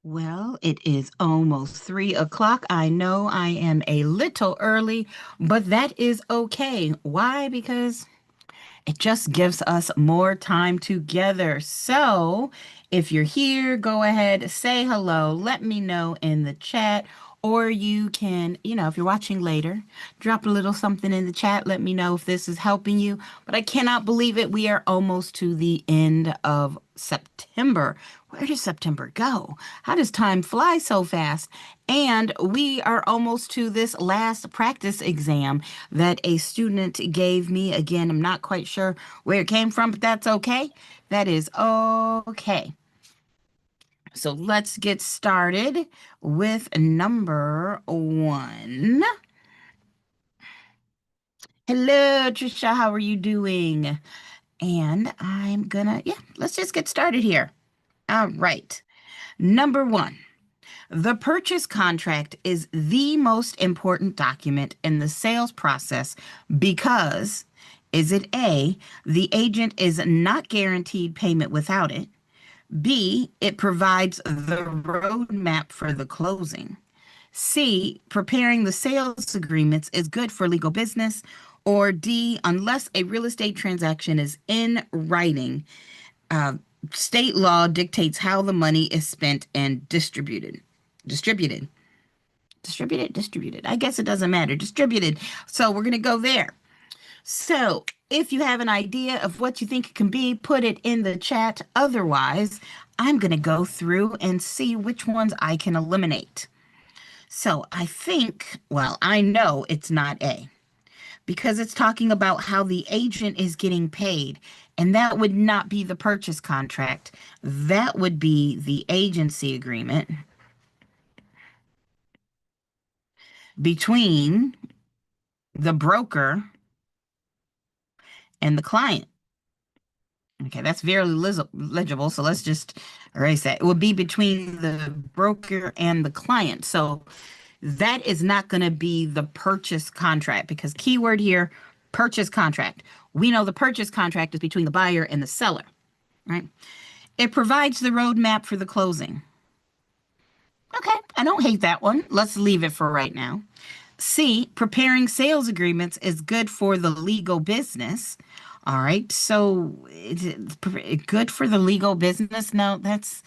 Well, it is almost 3 o'clock. I know I am a little early, but that is okay. Why? Because it just gives us more time together. So, if you're here, go ahead, say hello. Let me know in the chat. Or you can, if you're watching later, drop a little something in the chat. Let me know if this is helping you. But I cannot believe it. We are almost to the end of September. Where does September go? How does time fly so fast? And we are almost to this last practice exam that a student gave me. Again, I'm not quite sure where it came from, but that's okay. That is okay. So let's get started with number one. Hello, Trisha. How are you doing? And let's just get started here. All right. Number one. The purchase contract is the most important document in the sales process because is it A, the agent is not guaranteed payment without it? B, it provides the roadmap for the closing. C, preparing the sales agreements is good for legal business. Or D, unless a real estate transaction is in writing, uh, state law dictates how the money is spent and distributed. Distributed. Distributed. I guess it doesn't matter. Distributed. So we're going to go there. So if you have an idea of what you think it can be, put it in the chat. Otherwise, I'm going to go through and see which ones I can eliminate. So I know it's not A because it's talking about how the agent is getting paid. And that would not be the purchase contract. That would be the agency agreement between the broker and the client. Okay, that's very legible. So let's just erase that. It would be between the broker and the client. So that is not going to be the purchase contract because keyword here, purchase contract. We know the purchase contract is between the buyer and the seller, right? It provides the roadmap for the closing. Okay, I don't hate that one. Let's leave it for right now. C, preparing sales agreements is good for the legal business. All right, so it's good for the legal business. No, that's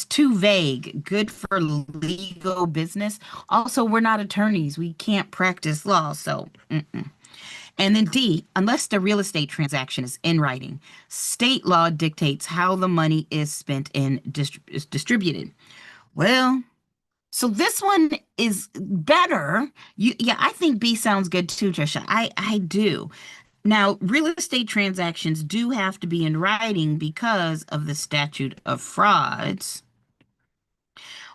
too vague. Good for legal business. Also, we're not attorneys. We can't practice law, so And then D, unless the real estate transaction is in writing, state law dictates how the money is spent and is distributed. Well, so this one is better. Yeah, I think B sounds good too, Trisha. I do. Now, real estate transactions do have to be in writing because of the statute of frauds.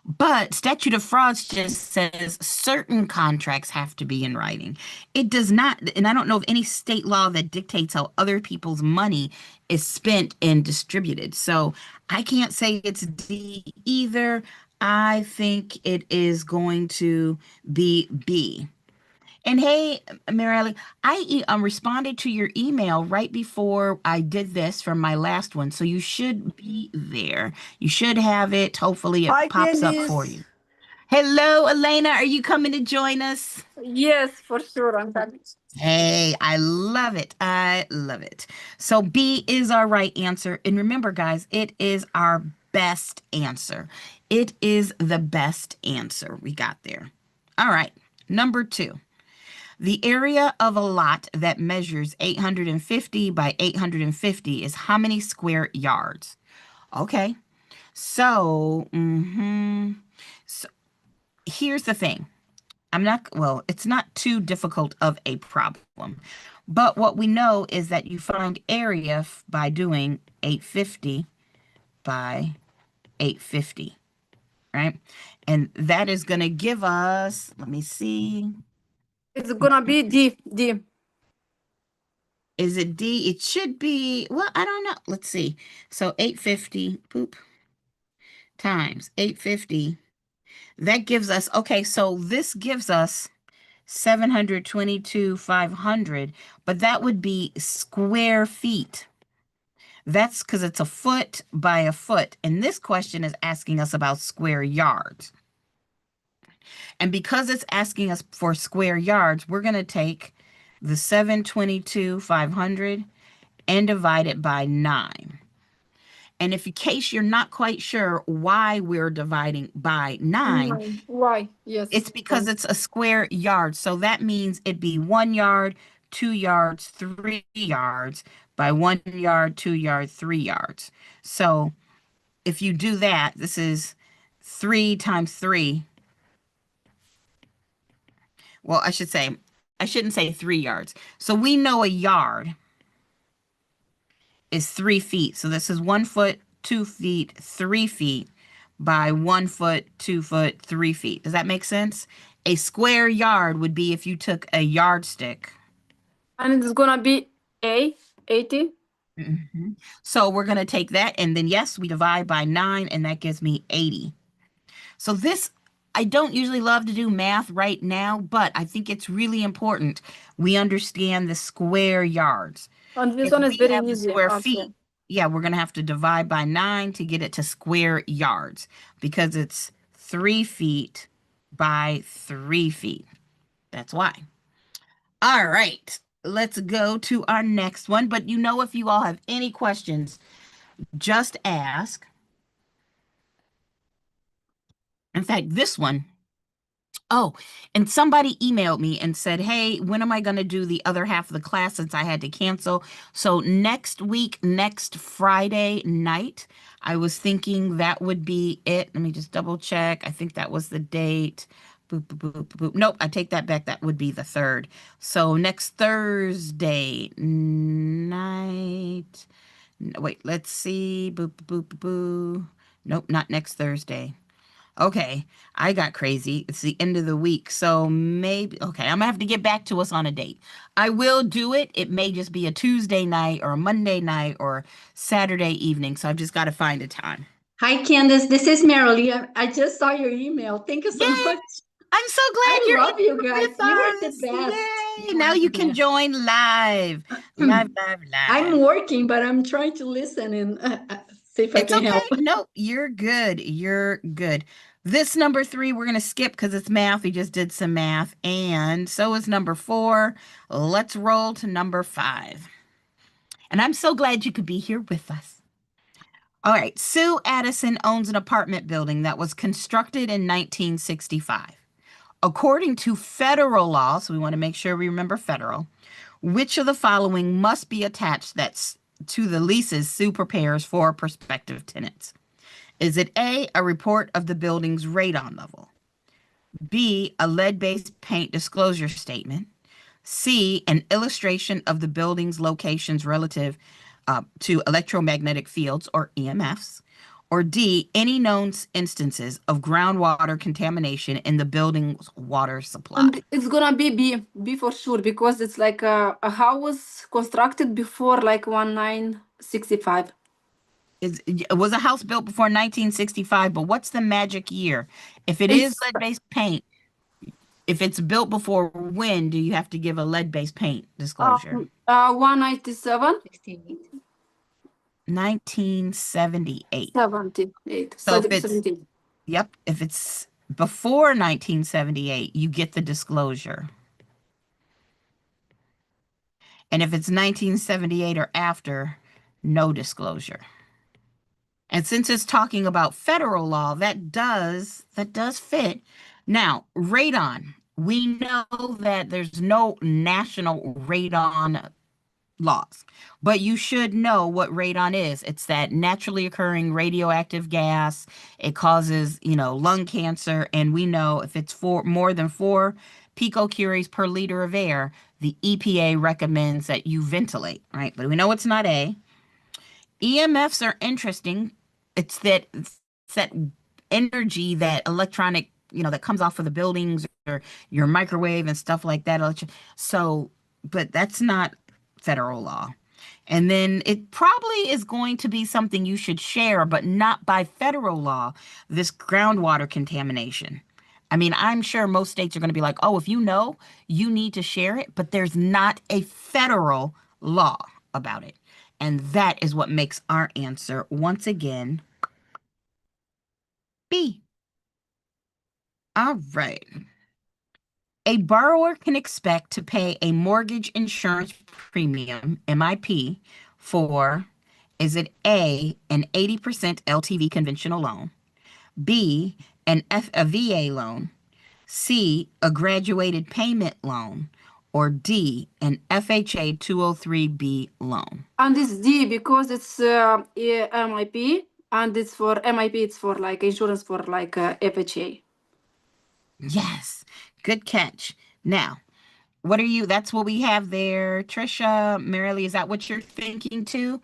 But statute of frauds just says certain contracts have to be in writing. It does not, and I don't know of any state law that dictates how other people's money is spent and distributed. So I can't say it's D either. I think it is going to be B. And hey, Marielle, I responded to your email right before I did this from my last one. So you should be there. You should have it. Hopefully it Hi, pops up for you. Candice. Hello, Elena. Are you coming to join us? Yes, for sure. I'm coming. Hey, I love it. I love it. So B is our right answer. And remember, guys, it is our best answer. It is the best answer we got there. All right. Number two. The area of a lot that measures 850 by 850 is how many square yards? Okay. So here's the thing. It's not too difficult of a problem. But what we know is that you find area by doing 850 by 850, right? And that is going to give us, let me see. It's gonna be D. Is it D? It should be, well, I don't know. Let's see. So 850, boop, times 850. That gives us, okay, so this gives us 722, 500, but that would be square feet. That's because it's a foot by a foot. And this question is asking us about square yards. And because it's asking us for square yards, we're going to take the 722, 500 and divide it by 9. And if in case you're not quite sure why we're dividing by 9, Why? Yes. it's because it's a square yard. So that means it'd be 1 yard, 2 yards, 3 yards by 1 yard, 2 yards, 3 yards. So if you do that, this is 3 times 3. Well, I shouldn't say 3 yards. So we know a yard is 3 feet. So this is 1 foot, 2 feet, 3 feet by 1 foot, 2 foot, 3 feet. Does that make sense? A square yard would be if you took a yardstick. And it's gonna be 80. Mhm. So we're going to take that, and then yes, we divide by 9, and that gives me 80. So this, I don't usually love to do math right now, but I think it's really important we understand the square yards. And this If one is we very have the easy square also. feet, yeah, we're going to have to divide by 9 to get it to square yards because it's 3 feet by 3 feet. That's why. All right, let's go to our next one. But if you all have any questions, just ask. In fact, this one. Oh, and somebody emailed me and said, hey, when am I going to do the other half of the class since I had to cancel? So next week, next Friday night, I was thinking that would be it. Let me just double check. I think that was the date. Boop, boop, boop, boop, boop. Nope, I take that back. That would be the 3rd. So next Thursday night. Wait, let's see. Boop, boop, boop, boop. Nope, not next Thursday. Okay, I got crazy. It's the end of the week. So maybe, okay, I'm gonna have to get back to us on a date. I will do it. It may just be a Tuesday night or a Monday night or Saturday evening. So I've just got to find a time. Hi, Candace. This is Marilee. I just saw your email. Thank you so Yay! much. I'm so glad I you're love you here guys. with You are the us. best. Yay! Now you can join live. Live. I'm working, but I'm trying to listen and see if I It's can okay. help. No, you're good. You're good. This number 3, we're going to skip because it's math. We just did some math. And so is number 4. Let's roll to number 5. And I'm so glad you could be here with us. All right. Sue Addison owns an apartment building that was constructed in 1965. According to federal law, so we want to make sure we remember federal, which of the following must be attached that's to the leases Sue prepares for prospective tenants? Is it A, a report of the building's radon level? B, a lead-based paint disclosure statement? C, an illustration of the building's locations relative to electromagnetic fields or EMFs? Or D, any known instances of groundwater contamination in the building's water supply? And it's gonna be B for sure because it's like a house constructed before like 1965. It was a house built before 1965, but what's the magic year? If it is It's lead-based paint, if it's built before when do you have to give a lead-based paint disclosure? 197, 1978. 78. So if it's, 17. yep, if it's before 1978, you get the disclosure. And if it's 1978 or after, no disclosure. And since it's talking about federal law, that does fit. Now, radon. We know that there's no national radon laws, but you should know what radon is. It's that naturally occurring radioactive gas. It causes, lung cancer. And we know if it's more than 4 picocuries per liter of air, the EPA recommends that you ventilate, right? But we know it's not A. EMFs are interesting. It's that energy, that electronic, that comes off of the buildings or your microwave and stuff like that. So, but that's not federal law. And then it probably is going to be something you should share, but not by federal law, this groundwater contamination. I mean, I'm sure most states are going to be like, oh, if you know, you need to share it, but there's not a federal law about it. And that is what makes our answer, once again, B. All right. A borrower can expect to pay a mortgage insurance premium, MIP, for, is it A, an 80% LTV conventional loan, B, a VA loan, C, a graduated payment loan, or D, an FHA 203B loan? And it's D because it's MIP, and it's for MIP. It's for like insurance for like FHA. Yes, good catch. Now, what are you? That's what we have there. Trisha, Marilee, is that what you're thinking too?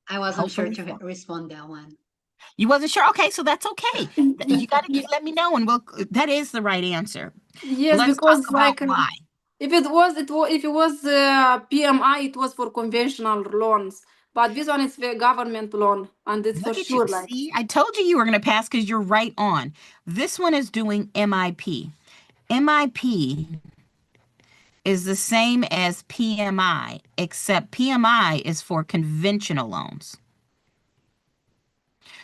I wasn't sure Hopefully to so. respond that one. You wasn't sure? Okay, so that's okay. You got to just let me know, and that is the right answer. Yes, Let's because talk about like why. if it was PMI, it was for conventional loans. But this one is the government loan, and it's for Look at you. sure like. See, I told you were going to pass because you're right on. This one is doing MIP. MIP is the same as PMI, except PMI is for conventional loans.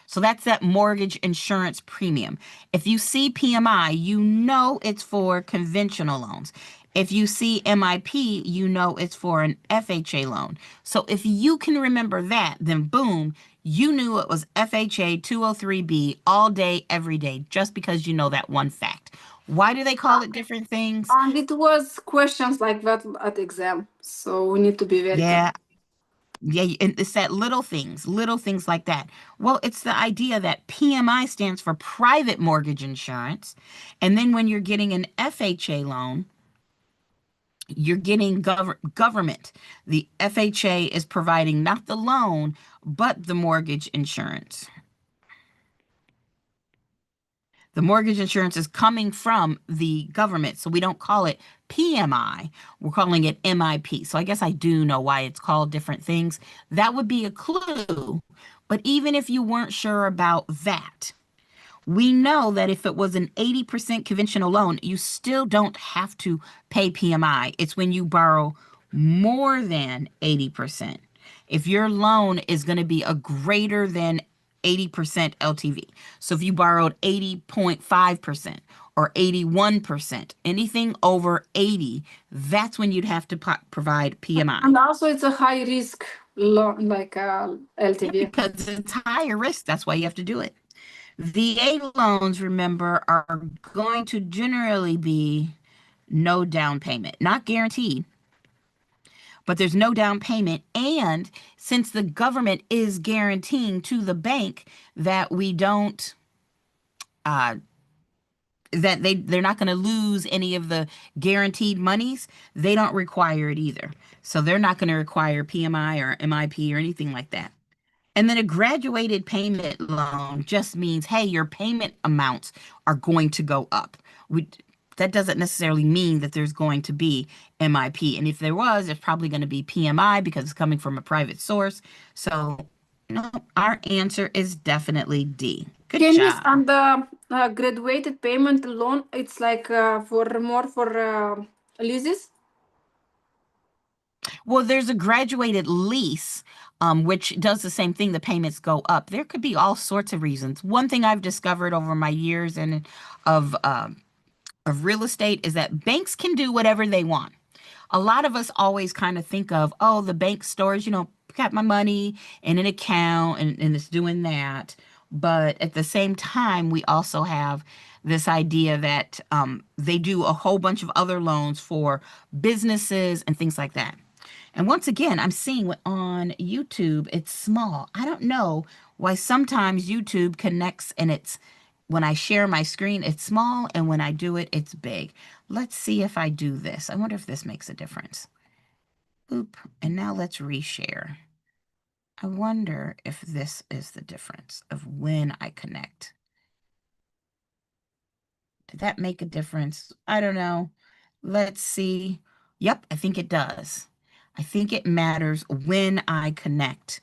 So that's that mortgage insurance premium. If you see PMI, you know it's for conventional loans. If you see MIP, you know it's for an FHA loan. So if you can remember that, then boom, you knew it was FHA 203B all day, every day, just because you know that one fact. Why do they call it different things? And it was questions like that at exam, so we need to be very careful. Yeah, and it's that little things like that. Well, it's the idea that PMI stands for private mortgage insurance. And then when you're getting an FHA loan, you're getting government. The FHA is providing not the loan, but the mortgage insurance. The mortgage insurance is coming from the government, so we don't call it PMI. We're calling it MIP. So I guess I do know why it's called different things. That would be a clue. But even if you weren't sure about that, we know that if it was an 80% conventional loan, you still don't have to pay PMI. It's when you borrow more than 80%. If your loan is going to be a greater than 80% LTV. So if you borrowed 80.5% or 81%, anything over 80, that's when you'd have to provide PMI. And also, it's a high risk loan, like LTV. Because it's higher risk. That's why you have to do it. VA loans, remember, are going to generally be no down payment, not guaranteed, but there's no down payment. And since the government is guaranteeing to the bank that we don't, that they're not going to lose any of the guaranteed monies, they don't require it either. So they're not going to require PMI or MIP or anything like that. And then a graduated payment loan just means, hey, your payment amounts are going to go up. That doesn't necessarily mean that there's going to be MIP. And if there was, it's probably going to be PMI because it's coming from a private source. So, no, our answer is definitely D. Good job. And the graduated payment loan, it's like for leases. Well, there's a graduated lease, which does the same thing. The payments go up. There could be all sorts of reasons. One thing I've discovered over my years of real estate is that banks can do whatever they want. A lot of us always kind of think of, oh, the bank stores, got my money in an account and it's doing that. But at the same time, we also have this idea that they do a whole bunch of other loans for businesses and things like that. And once again, I'm seeing on YouTube, it's small. I don't know why sometimes YouTube connects and when I share my screen, it's small, and when I do it, it's big. Let's see if I do this. I wonder if this makes a difference. Boop. And now let's reshare. I wonder if this is the difference of when I connect. Did that make a difference? I don't know. Let's see. Yep, I think it does. I think it matters when I connect.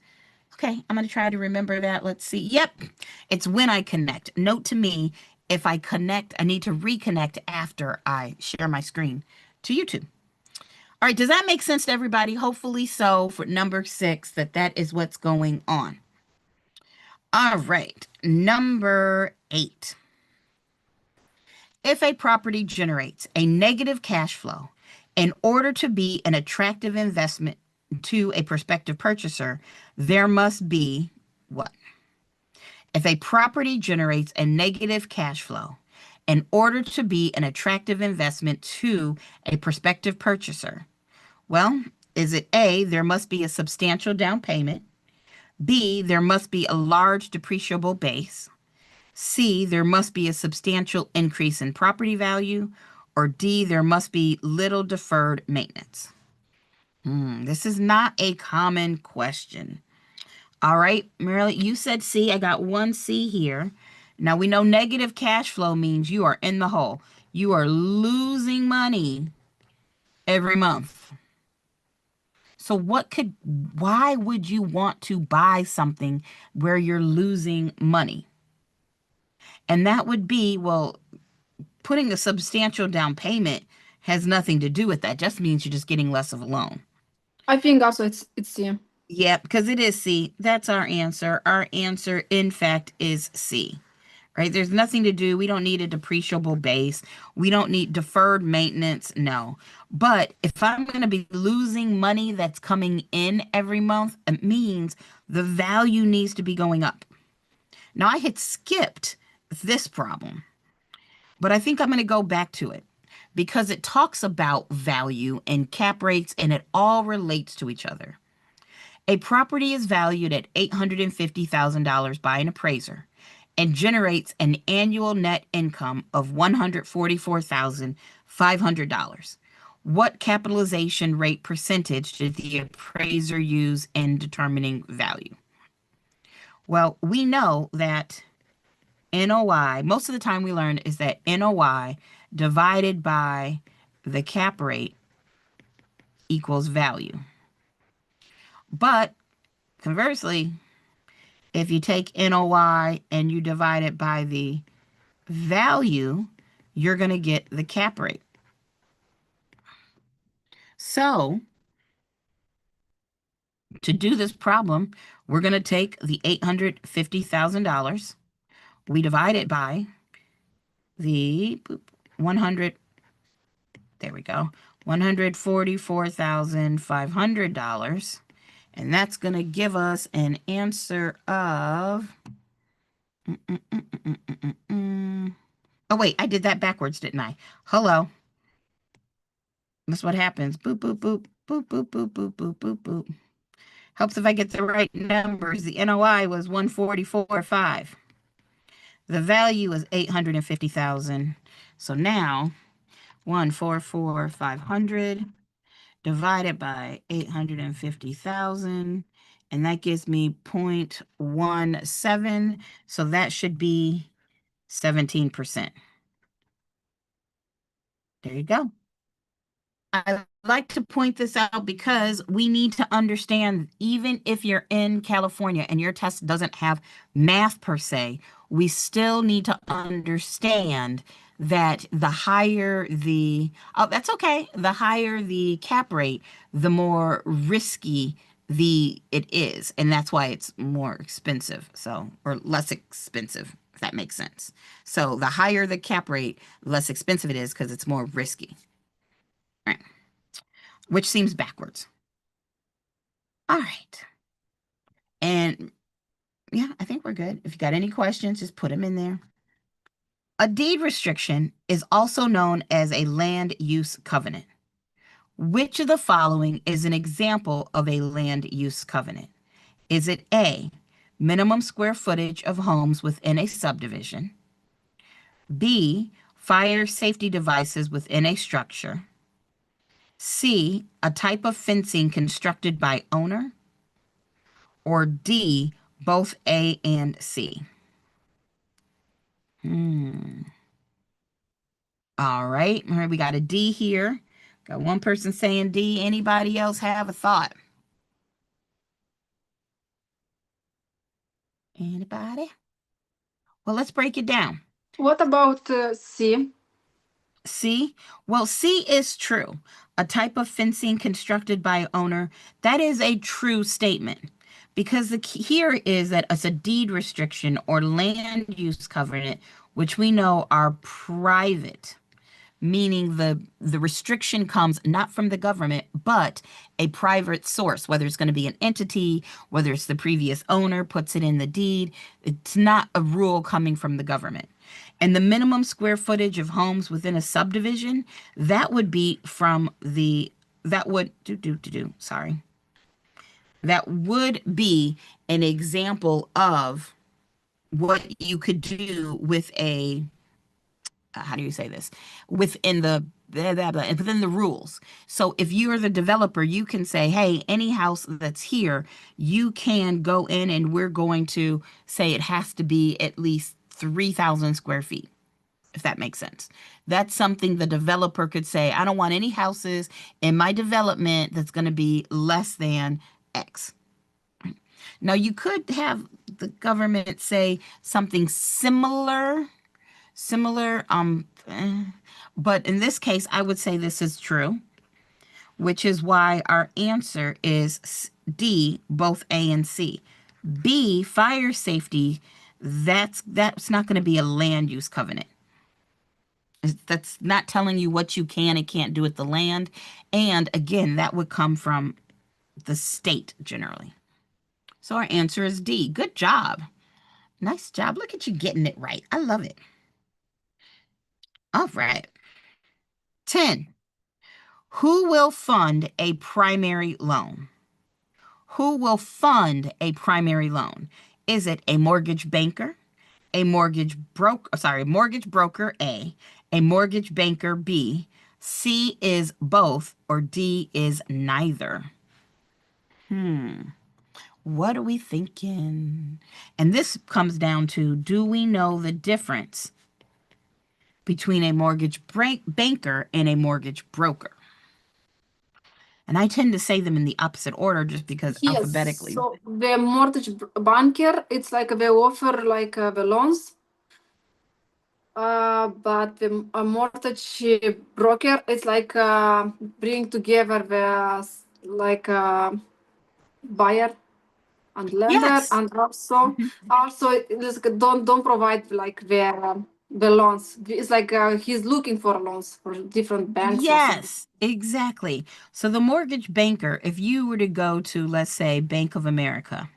Okay, I'm going to try to remember that. Let's see. Yep, it's when I connect. Note to me, if I connect, I need to reconnect after I share my screen to YouTube. All right, does that make sense to everybody? Hopefully so for number 6, that is what's going on. All right, number 8. If a property generates a negative cash flow, in order to be an attractive investment to a prospective purchaser, there must be what? If a property generates a negative cash flow, in order to be an attractive investment to a prospective purchaser, well, is it A, there must be a substantial down payment, B, there must be a large depreciable base, C, there must be a substantial increase in property value, or D, there must be little deferred maintenance? This is not a common question. All right, Marilyn, you said C. I got one C here. Now we know negative cash flow means you are in the hole. You are losing money every month. So why would you want to buy something where you're losing money? And that would be, well, putting a substantial down payment has nothing to do with that. Just means you're just getting less of a loan. I think also it's C. Yeah, because it is C. That's our answer. Our answer, in fact, is C. Right? There's nothing to do. We don't need a depreciable base. We don't need deferred maintenance. No. But if I'm going to be losing money that's coming in every month, it means the value needs to be going up. Now, I had skipped this problem, but I think I'm going to go back to it because it talks about value and cap rates, and it all relates to each other. A property is valued at $850,000 by an appraiser and generates an annual net income of $144,500. What capitalization rate percentage did the appraiser use in determining value? Well, we know that NOI, most of the time we learn is that NOI divided by the cap rate equals value. But conversely, if you take NOI and you divide it by the value, you're going to get the cap rate. So to do this problem, we're going to take the $850,000. We divide it by the 100. There we go. $144,500. And that's going to give us an answer of... Oh, wait, I did that backwards, didn't I? Hello. That's what happens. Boop, boop, boop, boop, boop, boop, boop, boop, boop, boop. Helps if I get the right numbers. The NOI was 144.5. The value is 850,000. So now 144,500 divided by 850,000, and that gives me 0.17. So that should be 17%. There you go. I like to point this out because we need to understand, even if you're in California and your test doesn't have math per se, we still need to understand that the higher the, oh, that's okay, the higher the cap rate, the more risky it is. And that's why it's more expensive. So, or less expensive, if that makes sense. So the higher the cap rate, the less expensive it is because it's more risky. Right. Which seems backwards. All right. And yeah, I think we're good. If you got any questions, just put them in there. A deed restriction is also known as a land use covenant. Which of the following is an example of a land use covenant? Is it A, minimum square footage of homes within a subdivision? B, fire safety devices within a structure? C, a type of fencing constructed by owner? Or D, both A and C? All right, we got a D here. Got one person saying D. Anybody else have a thought? Anybody? Well, let's break it down. What about C? C? Well, C is true. A type of fencing constructed by owner, that is a true statement. Because the key here is that it's a deed restriction or land use covenant, which we know are private, meaning the restriction comes not from the government, but a private source, whether it's going to be an entity, whether it's the previous owner puts it in the deed. It's not a rule coming from the government. And the minimum square footage of homes within a subdivision, that would be from the, that would, sorry. That would be an example of what you could do with a, how do you say this? Within the, within the rules. So if you are the developer, you can say, hey, any house that's here, you can go in and we're going to say it has to be at least 3,000 square feet, if that makes sense. That's something the developer could say, I don't want any houses in my development that's going to be less than X. Now, you could have the government say something similar, but in this case, I would say this is true, which is why our answer is D, both A and C. B, fire safety, that's not going to be a land use covenant. That's not telling you what you can and can't do with the land. And again, that would come from the state generally. So our answer is D. Good job. Nice job. Look at you getting it right. I love it. All right. 10. Who will fund a primary loan? Who will fund a primary loan? Is it a mortgage banker, mortgage broker A mortgage banker B, C is both, or D is neither? What are we thinking? And this comes down to, do we know the difference between a mortgage banker and a mortgage broker? And I tend to say them in the opposite order just because Yes. alphabetically. So the mortgage banker, it's like they offer like the loans. But the a mortgage broker, it's like bring together the like buyer and lender, Yes. and also it's like, don't provide like the loans. It's like he's looking for loans for different banks. Yes, exactly. So the mortgage banker, if you were to go to, let's say, Bank of America,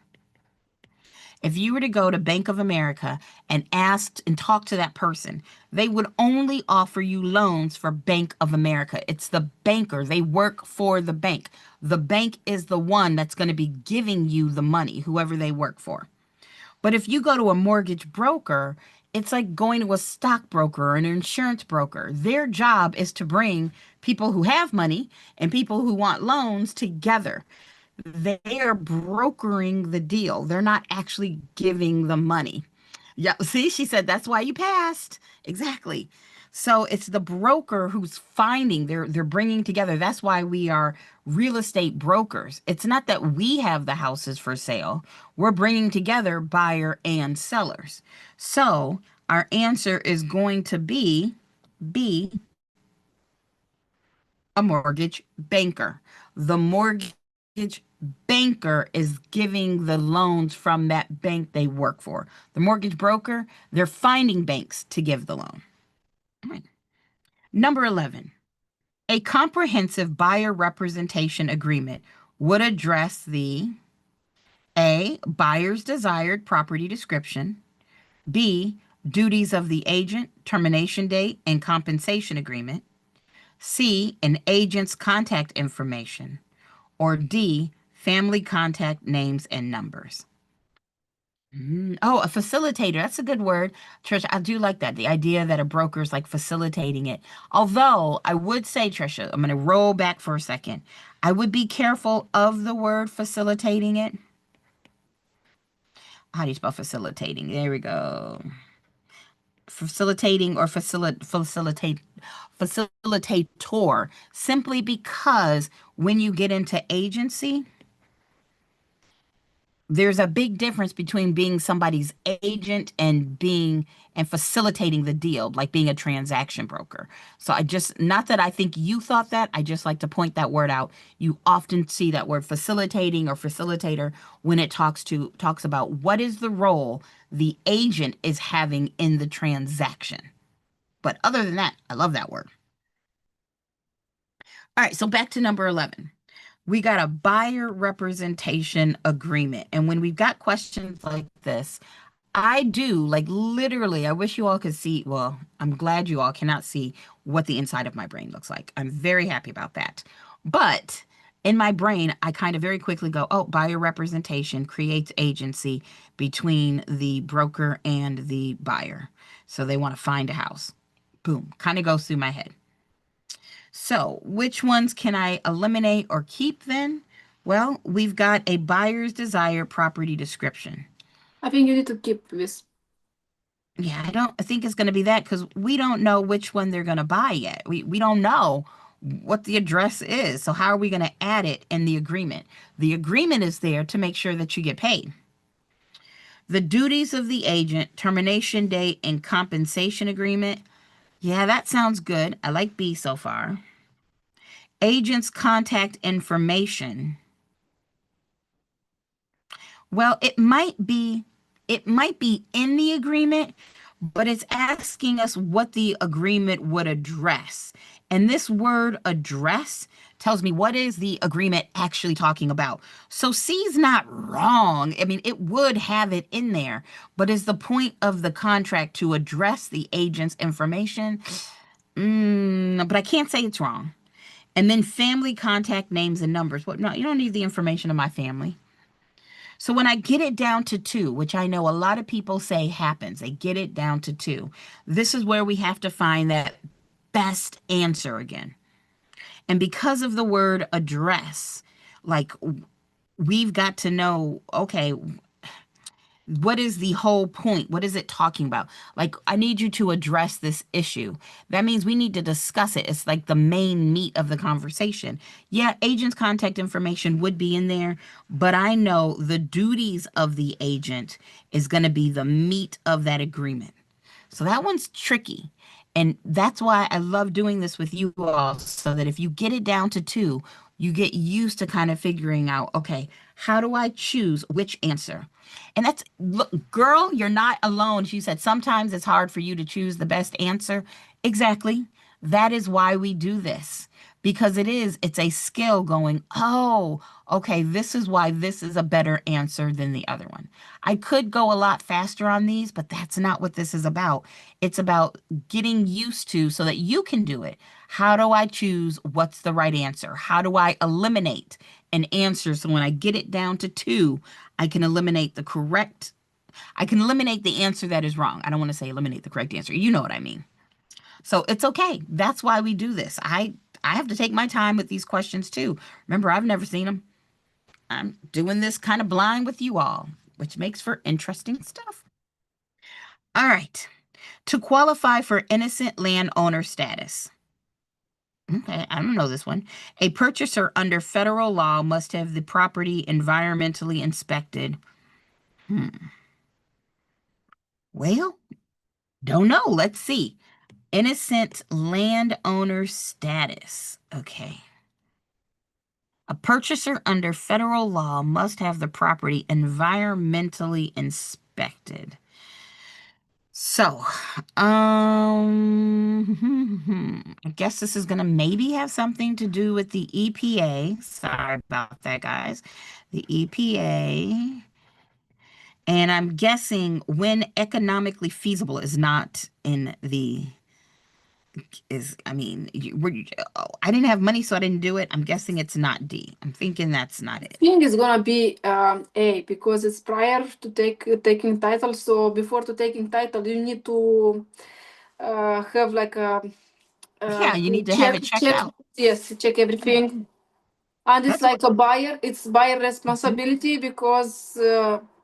if you were to go to Bank of America and ask and talk to that person, they would only offer you loans for Bank of America. It's the banker. They work for the bank. The bank is the one that's going to be giving you the money, whoever they work for. But if you go to a mortgage broker, it's like going to a stockbroker or an insurance broker. Their job is to bring people who have money and people who want loans together. They are brokering the deal. They're not actually giving the money. Yeah, see, she said that's why you passed. Exactly. So it's the broker who's finding, they're bringing together. That's why we are real estate brokers. It's not that we have the houses for sale. We're bringing together buyer and sellers. So our answer is going to be B, a mortgage banker. The mortgage banker is giving the loans from that bank they work for. The mortgage broker, they're finding banks to give the loan. All right. Number 11, a comprehensive buyer representation agreement would address the A, buyer's desired property description, B, duties of the agent, termination date, and compensation agreement, C, an agent's contact information, or D, family contact names and numbers. Oh, a facilitator. That's a good word. Trisha, I do like that. The idea that a broker is like facilitating it. Although I would say, Trisha, I'm going to roll back for a second. I would be careful of the word facilitating it. How do you spell facilitating? There we go. Facilitating or facilitator, simply because when you get into agency, there's a big difference between being somebody's agent and facilitating the deal, like being a transaction broker. So I just, not that I think you thought that, I just like to point that word out. You often see that word facilitating or facilitator when it talks about what is the role the agent is having in the transaction. But other than that, I love that word. All right, so back to number 11. We got a buyer representation agreement. And when we've got questions like this, I do, like literally, I wish you all could see. Well, I'm glad you all cannot see what the inside of my brain looks like. I'm very happy about that. But in my brain, I kind of very quickly go, oh, buyer representation creates agency between the broker and the buyer. So they want to find a house. Boom, kind of goes through my head. So which ones can I eliminate or keep then? Well, we've got a buyer's desired property description. I think you need to keep this. Yeah, I think it's going to be that because we don't know which one they're going to buy yet. We don't know what the address is. So how are we going to add it in the agreement? The agreement is there to make sure that you get paid. The duties of the agent, termination date, and compensation agreement. Yeah, that sounds good. I like B so far. Agent's contact information. Well, it might be in the agreement, but it's asking us what the agreement would address. And this word address tells me what is the agreement actually talking about. So C's not wrong. I mean, it would have it in there, but is the point of the contract to address the agent's information? But I can't say it's wrong. And then family contact names and numbers. What? No, you don't need the information of my family. So when I get it down to 2, which I know a lot of people say happens, they get it down to 2. This is where we have to find that best answer again. And because of the word address, like we've got to know, okay, what is the whole point? What is it talking about? Like, I need you to address this issue. That means we need to discuss it. It's like the main meat of the conversation. Yeah, agent's contact information would be in there, but I know the duties of the agent is going to be the meat of that agreement. So that one's tricky. And that's why I love doing this with you all, so that if you get it down to 2, you get used to kind of figuring out, okay, how do I choose which answer? And that's, look, girl, you're not alone. She said, sometimes it's hard for you to choose the best answer. Exactly. That is why we do this, because it's a skill going, oh, okay, this is why this is a better answer than the other one. I could go a lot faster on these, but that's not what this is about. It's about getting used to so that you can do it. How do I choose what's the right answer? How do I eliminate an answer so when I get it down to 2, I can eliminate the answer that is wrong. I don't want to say eliminate the correct answer. You know what I mean. So it's okay. That's why we do this. I have to take my time with these questions too. Remember, I've never seen them. I'm doing this kind of blind with you all, which makes for interesting stuff. All right. To qualify for innocent landowner status. Okay, I don't know this one. A purchaser under federal law must have the property environmentally inspected. Well, don't know. Let's see. Innocent landowner status. Okay. A purchaser under federal law must have the property environmentally inspected. So, I guess this is going to maybe have something to do with the EPA. Sorry about that, guys. The EPA. And I'm guessing when economically feasible is not in the, I didn't have money, so I didn't do it. I'm guessing it's not D. I'm thinking that's not it. I think it's gonna be A, because it's prior to taking title. So before to taking title, you need to have like a Yeah, you need to have it checked out. Yes, check everything. And it's That's like a buyer. It's buyer responsibility because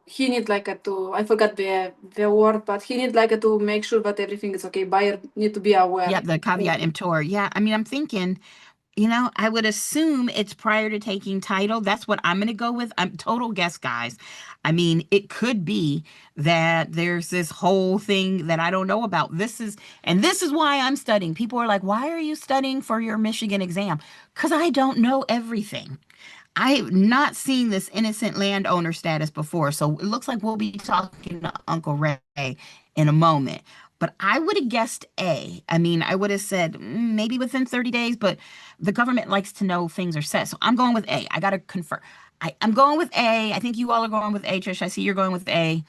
he need like I forgot the word, but he need like to make sure that everything is okay. Buyer need to be aware. Yeah, the caveat emptor. Yeah, I mean, I'm thinking You know, I would assume it's prior to taking title. That's what I'm going to go with. I'm total guess, guys. I mean, it could be that there's this whole thing that I don't know about. And this is why I'm studying. People are like, why are you studying for your Michigan exam? Because I don't know everything. I've not seen this innocent landowner status before, so it looks like we'll be talking to Uncle Ray in a moment. But I would have guessed A. I mean, I would have said maybe within 30 days, but the government likes to know things are set. So I'm going with A. I got to confirm. I'm going with A. I think you all are going with A, Trish. I see you're going with A.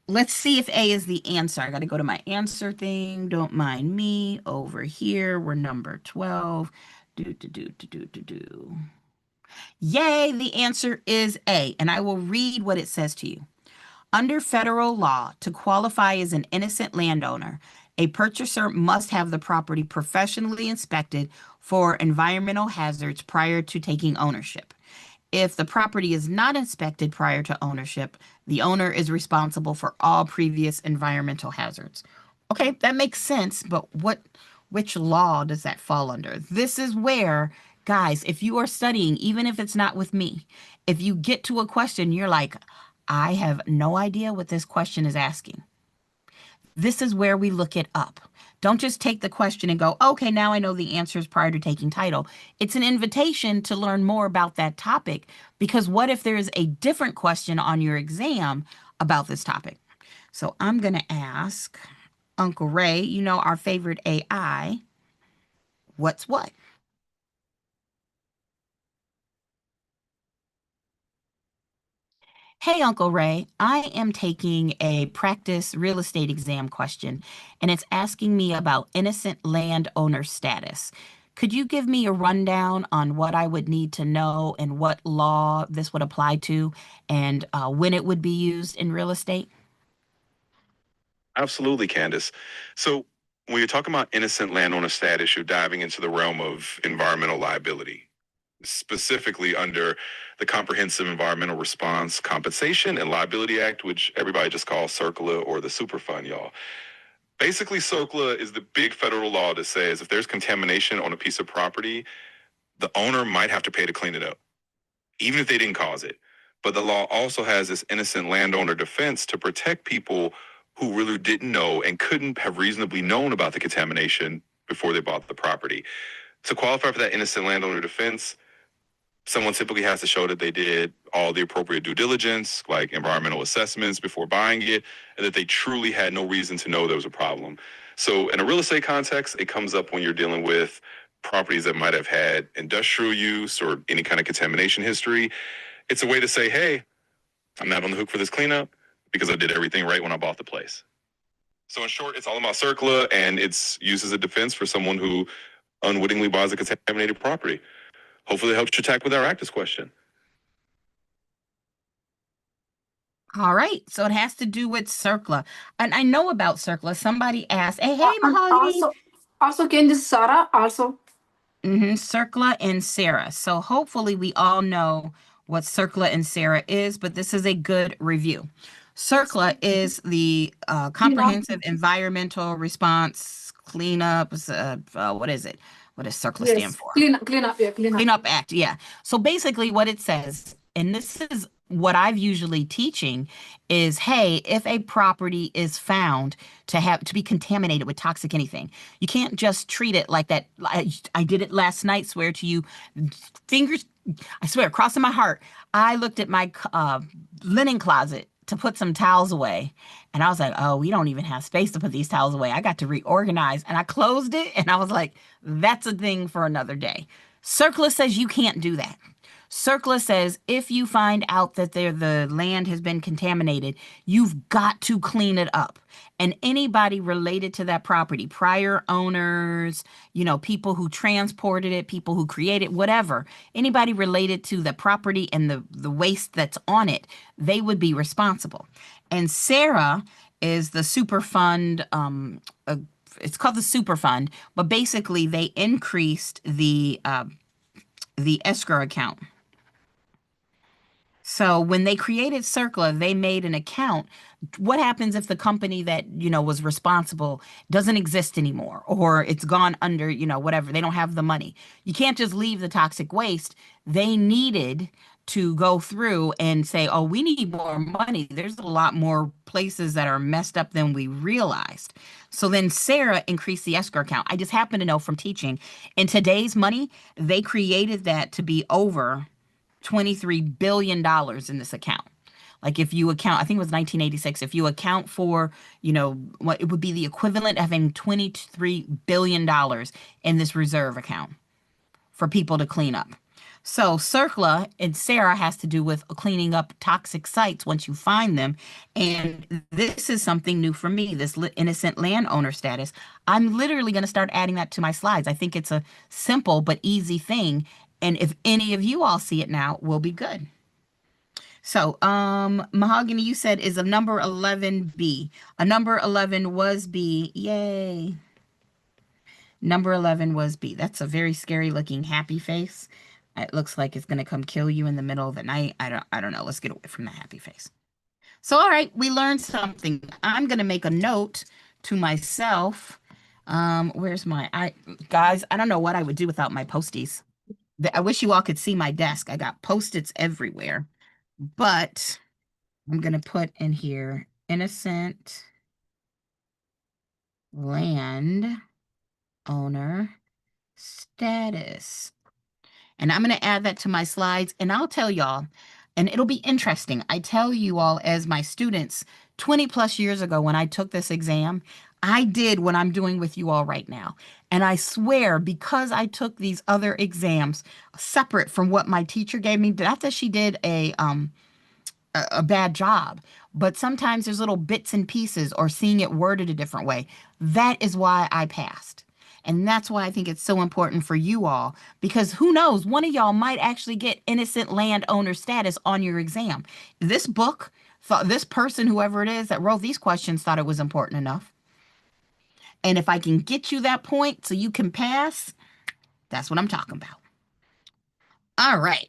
Let's see if A is the answer. I got to go to my answer thing. Don't mind me. Over here, we're number 12. Do, do, do, do, do, do, do. Yay, the answer is A, and I will read what it says to you. Under federal law, to qualify as an innocent landowner, a purchaser must have the property professionally inspected for environmental hazards prior to taking ownership. If the property is not inspected prior to ownership, the owner is responsible for all previous environmental hazards. Okay, that makes sense, but which law does that fall under? This is where, guys, if you are studying, even if it's not with me, if you get to a question, you're like, I have no idea what this question is asking. This is where we look it up. Don't just take the question and go, okay, now I know the answers prior to taking title. It's an invitation to learn more about that topic, because what if there's a different question on your exam about this topic? So I'm going to ask Uncle Ray, you know, our favorite AI, what's what? Hey, Uncle Ray, I am taking a practice real estate exam question, and it's asking me about innocent landowner status. Could you give me a rundown on what I would need to know and what law this would apply to, and when it would be used in real estate? Absolutely, Candace. So when you're talking about innocent landowner status, you're diving into the realm of environmental liability, specifically under the Comprehensive Environmental Response Compensation and Liability Act, which everybody just calls CERCLA or the Superfund, y'all. Basically, CERCLA is the big federal law that says if there's contamination on a piece of property, the owner might have to pay to clean it up, even if they didn't cause it. But the law also has this innocent landowner defense to protect people who really didn't know and couldn't have reasonably known about the contamination before they bought the property. To qualify for that innocent landowner defense, someone typically has to show that they did all the appropriate due diligence, like environmental assessments before buying it, and that they truly had no reason to know there was a problem. So in a real estate context, it comes up when you're dealing with properties that might have had industrial use or any kind of contamination history. It's a way to say, hey, I'm not on the hook for this cleanup because I did everything right when I bought the place. So in short, it's all about CERCLA, and it's used as a defense for someone who unwittingly buys a contaminated property. Hopefully it helps you tackle with our practice question. All right, so it has to do with CERCLA. And I know about CERCLA. Somebody asked, hey, And Mahogany. also Candice, Sarah, also. CERCLA and SARA. So hopefully we all know what CERCLA and SARA is, but this is a good review. CERCLA is the Comprehensive Environmental Response Cleanup. What is it? What does CERCLA stand for? Clean up, yeah, clean up. Cleanup Act, yeah. So basically what it says, and this is what I've usually teaching, is, hey, if a property is found to be contaminated with toxic anything, you can't just treat it like that. I did it last night, swear to you, fingers, I swear, crossing my heart. I looked at my linen closet to put some towels away. And I was like, oh, we don't even have space to put these towels away. I got to reorganize, and I closed it, and I was like, that's a thing for another day. CERCLA says you can't do that. CERCLA says if you find out that the land has been contaminated, you've got to clean it up. And anybody related to that property, prior owners, people who transported it, people who created, whatever, anybody related to the property and the waste that's on it, they would be responsible. And SARA is the Superfund. It's called the Superfund, but basically they increased the escrow account. So when they created Circla, they made an account. What happens if the company that, was responsible doesn't exist anymore or it's gone under, whatever, they don't have the money. You can't just leave the toxic waste. They needed to go through and say, "Oh, we need more money. There's a lot more places that are messed up than we realized." So then Sarah increased the escrow account. I just happen to know from teaching in today's money, they created that to be over $23 billion in this account. Like if you account, I think it was 1986, if you account for, what it would be the equivalent of having $23 billion in this reserve account for people to clean up. So Circla and Sarah has to do with cleaning up toxic sites once you find them. And this is something new for me, this innocent landowner status. I'm literally going to start adding that to my slides. I think it's a simple but easy thing. And if any of you all see it now, we'll be good. So, Mahogany, you said is a number 11 B. A number 11 was B. Yay. Number 11 was B. That's a very scary looking happy face. It looks like it's going to come kill you in the middle of the night. I don't know. Let's get away from the happy face. So, all right, we learned something. I'm going to make a note to myself. Where's guys, I don't know what I would do without my posties. I wish you all could see my desk. I got Post-its everywhere. But I'm going to put in here innocent land owner status. And I'm going to add that to my slides. And I'll tell y'all, and it'll be interesting. I tell you all as my students, 20 plus years ago when I took this exam, I did what I'm doing with you all right now. And I swear, because I took these other exams separate from what my teacher gave me, not that she did a bad job, but sometimes there's little bits and pieces or seeing it worded a different way. That is why I passed. And that's why I think it's so important for you all, because who knows, one of y'all might actually get innocent landowner status on your exam. This book, this person, whoever it is that wrote these questions, thought it was important enough. And if I can get you that point so you can pass, that's what I'm talking about. All right.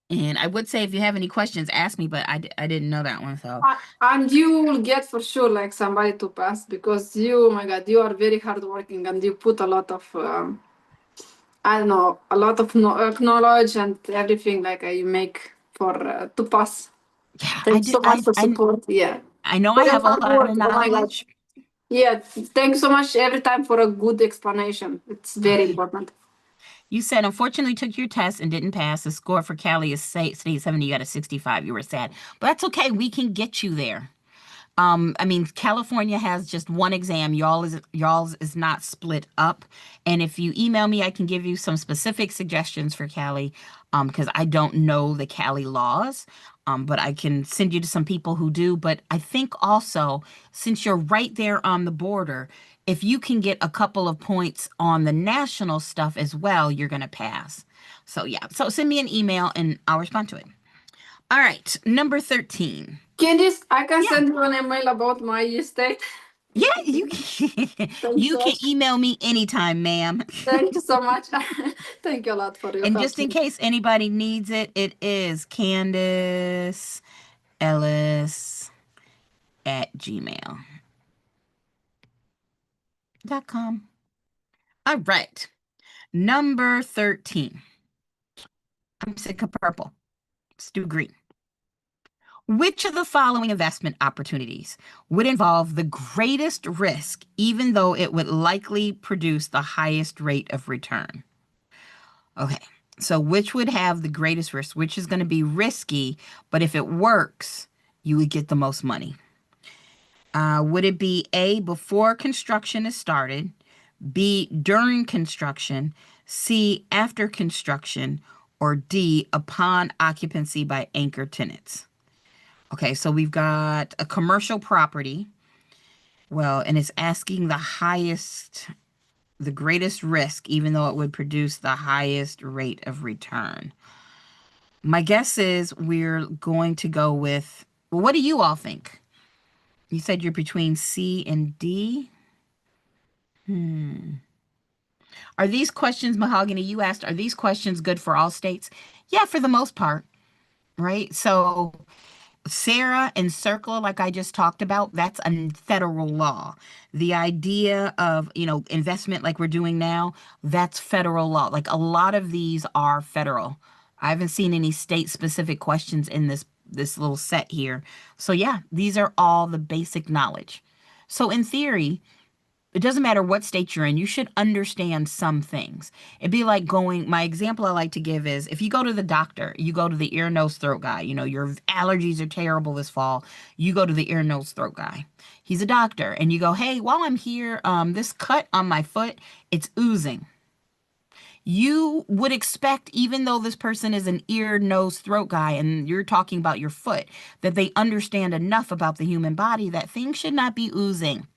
And I would say if you have any questions, ask me, but I didn't know that one. So And you will get for sure like somebody to pass because you, oh my God, you are very hardworking and you put a lot of, I don't know, a lot of knowledge and everything like you make for to pass. yeah, Thanks so much for support. Yeah. I know For I your have a hard lot work. of Oh my God. knowledge. Yeah, thanks so much every time for a good explanation. It's very important. You said, unfortunately, took your test and didn't pass. The score for Cali is state 70. You got a 65. You were sad, but that's okay. We can get you there. I mean, California has just one exam. Y'all's is not split up. And if you email me, I can give you some specific suggestions for Cali, because I don't know the Cali laws. But I can send you to some people who do. But I think also, since you're right there on the border, if you can get a couple of points on the national stuff as well, you're going to pass. So yeah, so send me an email and I'll respond to it. All right, number 13. Candice, I can Yeah. send you an email about my estate. Yeah, you can, you can email me anytime, ma'am. Thank you so much. Thank you a lot for your And help. just in case anybody needs it, it is Candice Ellis at gmail.com. All right, number 13. I'm sick of purple. Let's do green. Which of the following investment opportunities would involve the greatest risk, even though it would likely produce the highest rate of return? Okay, so which would have the greatest risk? Which is going to be risky, but if it works, you would get the most money? Would it be A, before construction is started, B, during construction, C, after construction, or D, upon occupancy by anchor tenants? Okay, so we've got a commercial property. Well, and it's asking the greatest risk, even though it would produce the highest rate of return. My guess is we're going to go with, well, what do you all think? You said you're between C and D? Are these questions, Mahogany, you asked, are these questions good for all states? Yeah, for the most part. right? So Sarah and CERCLA, like I just talked about, that's a federal law. The idea of, investment like we're doing now, that's federal law. Like a lot of these are federal. I haven't seen any state specific questions in this little set here. So yeah, these are all the basic knowledge. So in theory, it doesn't matter what state you're in, you should understand some things. It'd be like my example I like to give is if you go to the doctor, you go to the ear, nose, throat guy, your allergies are terrible this fall, you go to the ear, nose, throat guy. He's a doctor, and you go, hey, while I'm here, this cut on my foot, it's oozing. You would expect, even though this person is an ear, nose, throat guy, and you're talking about your foot, that they understand enough about the human body that things should not be oozing.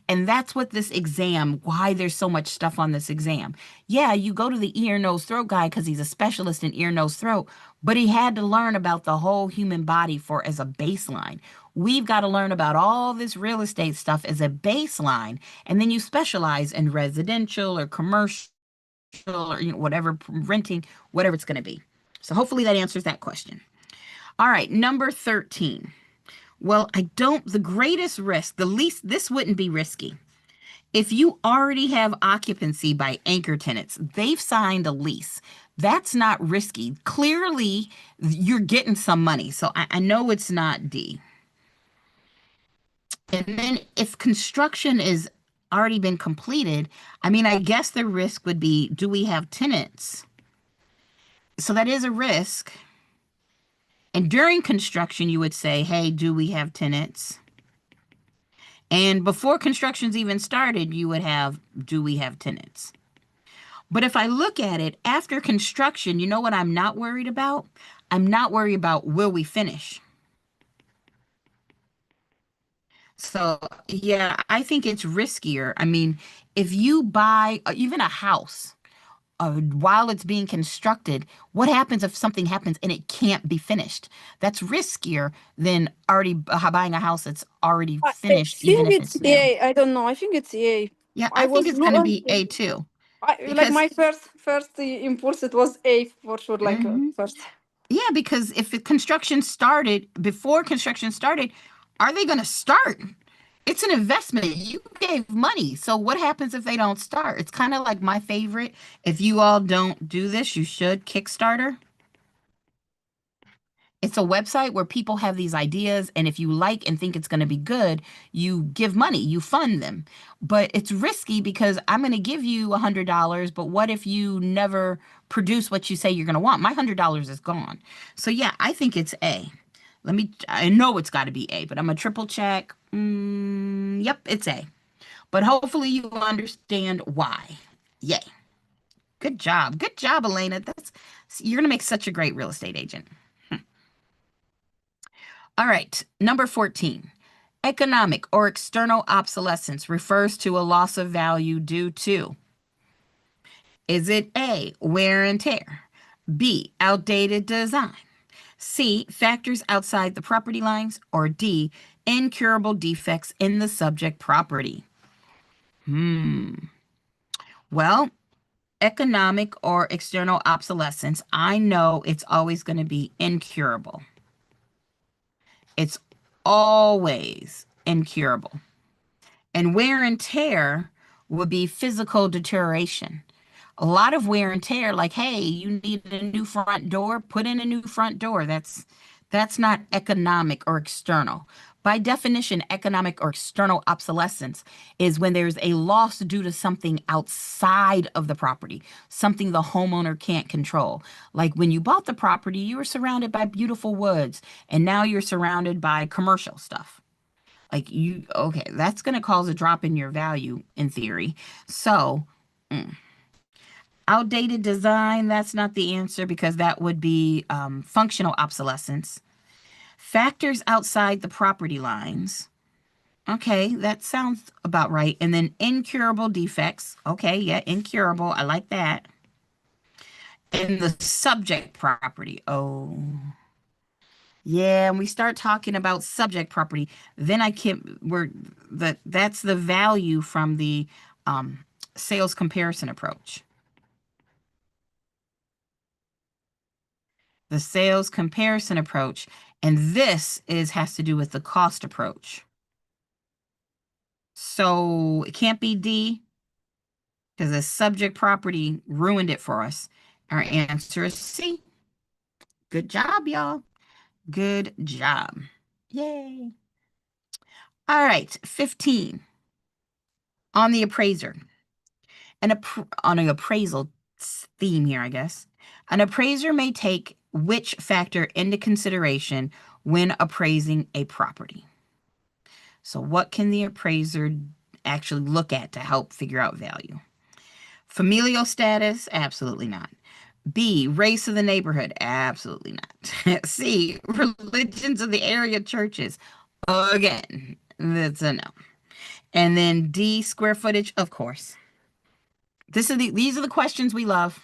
And that's what this exam, why there's so much stuff on this exam. Yeah, you go to the ear, nose, throat guy because he's a specialist in ear, nose, throat, but he had to learn about the whole human body as a baseline. We've got to learn about all this real estate stuff as a baseline, and then you specialize in residential or commercial or whatever, renting, whatever it's going to be. So hopefully that answers that question. All right, number 13. Well, the greatest risk, this wouldn't be risky. If you already have occupancy by anchor tenants, they've signed a lease. That's not risky. Clearly, you're getting some money. So I know it's not D. And then if construction is already been completed, I guess the risk would be, do we have tenants? So that is a risk. And during construction, you would say, hey, do we have tenants? And before construction's even started, you would have, do we have tenants? But if I look at it after construction, you know what I'm not worried about? I'm not worried about, will we finish? So yeah, I think it's riskier. If you buy even a house, while it's being constructed, what happens if something happens and it can't be finished? That's riskier than already buying a house that's already I finished, even think if it's it's new. EA. I don't know. I think it's EA. Yeah, I I think was it's going to not. be A too. Like Because my first impulse, it was A for sure. Mhm. First. Yeah, because if the construction started, before construction started, are they going to start? It's an investment. You gave money. So what happens if they don't start? It's kind of like my favorite. If you all don't do this, you should Kickstarter. It's a website where people have these ideas, and if you like and think it's going to be good, you give money, you fund them. But it's risky because I'm going to give you $100, but what if you never produce what you say you're going to want? My $100 is gone. So yeah, I think it's A. I know it's got to be A, but I'm going to triple check. Yep, it's A. But hopefully you understand why. Yay. Good job. Good job, Elena. You're going to make such a great real estate agent. All right, number 14. Economic or external obsolescence refers to a loss of value due to, is it A, wear and tear, B, outdated design, C, factors outside the property lines, or D, incurable defects in the subject property? Well, economic or external obsolescence, I know it's always going to be incurable. It's always incurable. And wear and tear would be physical deterioration. A lot of wear and tear, like, hey, you need a new front door, put in a new front door. That's not economic or external. By definition, economic or external obsolescence is when there's a loss due to something outside of the property, something the homeowner can't control. Like when you bought the property, you were surrounded by beautiful woods, and now you're surrounded by commercial stuff. Okay, that's going to cause a drop in your value in theory. So, outdated design, that's not the answer because that would be functional obsolescence. Factors outside the property lines. Okay, that sounds about right. And then incurable defects. Okay, yeah, incurable. I like that. And the subject property. Oh, yeah, and we start talking about subject property, then that's the value from the sales comparison approach. the sales comparison approach, and this has to do with the cost approach. So it can't be D because the subject property ruined it for us. Our answer is C. Good job, y'all. Good job. Yay. All right, 15. On the appraiser. On an appraisal theme here, I guess. An appraiser may take which factor into consideration when appraising a property? So what can the appraiser actually look at to help figure out value? Familial status? Absolutely not. B, race of the neighborhood? Absolutely not. C, religions of the area churches? Again, that's a no. And then D, square footage? Of course. These are the questions we love.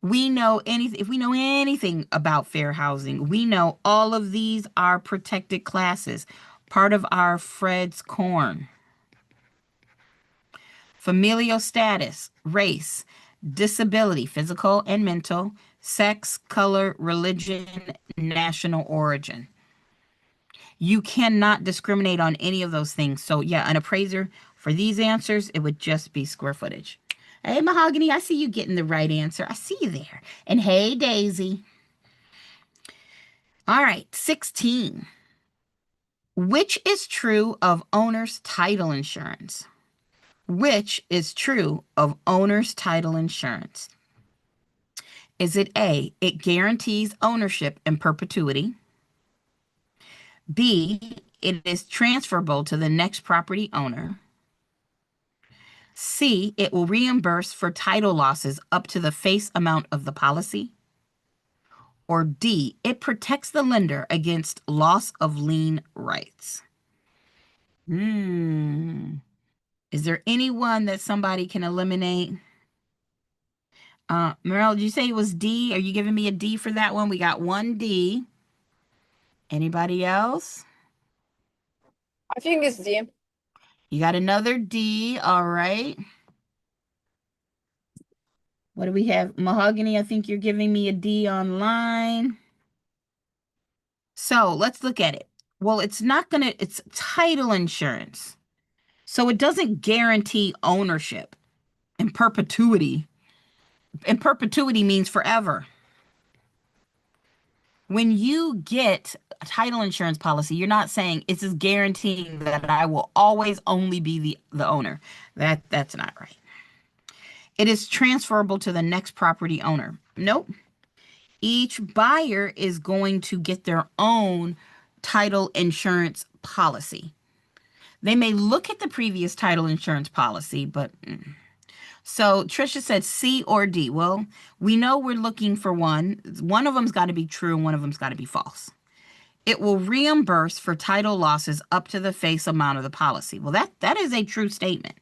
We know anything. If we know anything about fair housing, we know all of these are protected classes, part of our Fred's Corn. Familial status, race, disability, physical and mental, sex, color, religion, national origin. You cannot discriminate on any of those things. So yeah, an appraiser for these answers, it would just be square footage. Hey, Mahogany, I see you getting the right answer. I see you there. And hey, Daisy. All right, 16. Which is true of owner's title insurance? Which is true of owner's title insurance? Is it A, it guarantees ownership in perpetuity? B, it is transferable to the next property owner? C, it will reimburse for title losses up to the face amount of the policy? Or D, it protects the lender against loss of lien rights? Is there anyone that somebody can eliminate? Merrill, did you say it was D? Are you giving me a D for that one? We got one D. Anybody else? I think it's D. You got another D. All right. What do we have? Mahogany, I think you're giving me a D online. So let's look at it. Well, it's title insurance. So it doesn't guarantee ownership in perpetuity. And perpetuity means forever. When you get a title insurance policy, you're not saying it's just guaranteeing that I will always only be the owner. That's not right. It is transferable to the next property owner. Nope. Each buyer is going to get their own title insurance policy. They may look at the previous title insurance policy, but So Trisha said C or D. Well, we know we're looking for one. One of them's got to be true and one of them's got to be false. It will reimburse for title losses up to the face amount of the policy. Well, that is a true statement.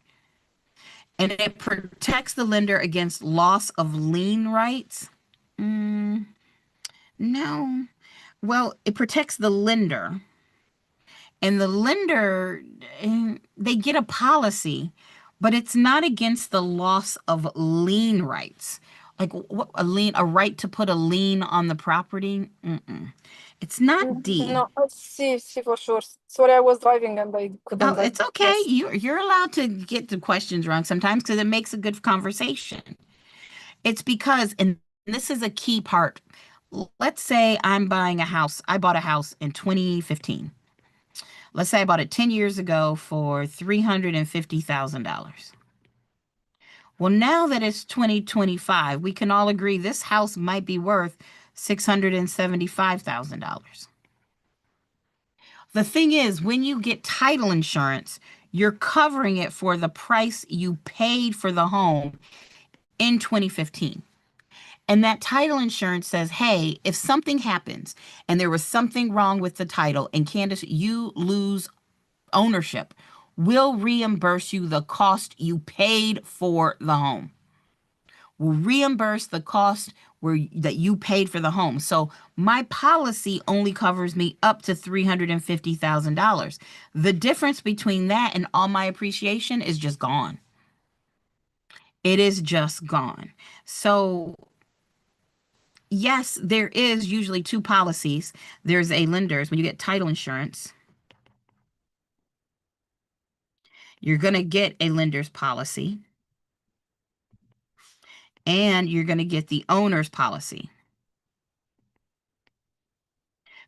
And it protects the lender against loss of lien rights. No. Well, it protects the lender. And the lender, they get a policy, but it's not against the loss of lien rights. Like what, a right to put a lien on the property? It's not D. No, it's C for sure. Sorry, I was driving and I couldn't. Oh, it's okay. You're allowed to get the questions wrong sometimes because it makes a good conversation. It's because, and this is a key part. Let's say I'm buying a house. I bought a house in 2015. Let's say I bought it 10 years ago for $350,000. Well, now that it's 2025, we can all agree this house might be worth $675,000. The thing is, when you get title insurance, you're covering it for the price you paid for the home in 2015. And that title insurance says, hey, if something happens and there was something wrong with the title and Candace, you lose ownership, we'll reimburse you the cost you paid for the home. We'll reimburse the cost that you paid for the home. So my policy only covers me up to $350,000. The difference between that and all my appreciation is just gone. It is just gone. So yes, there is usually two policies. There's a lender's. When you get title insurance, you're going to get a lender's policy, and you're going to get the owner's policy.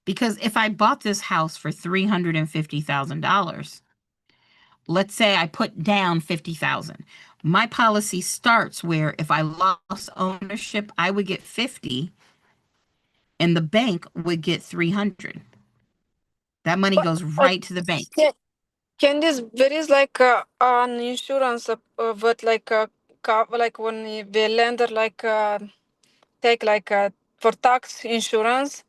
Because if I bought this house for $350,000, let's say I put down $50,000. My policy starts where if I lost ownership, I would get 50 and the bank would get 300. That money goes right to the bank. Can this there is like an insurance but like like when the lender like take like for tax insurance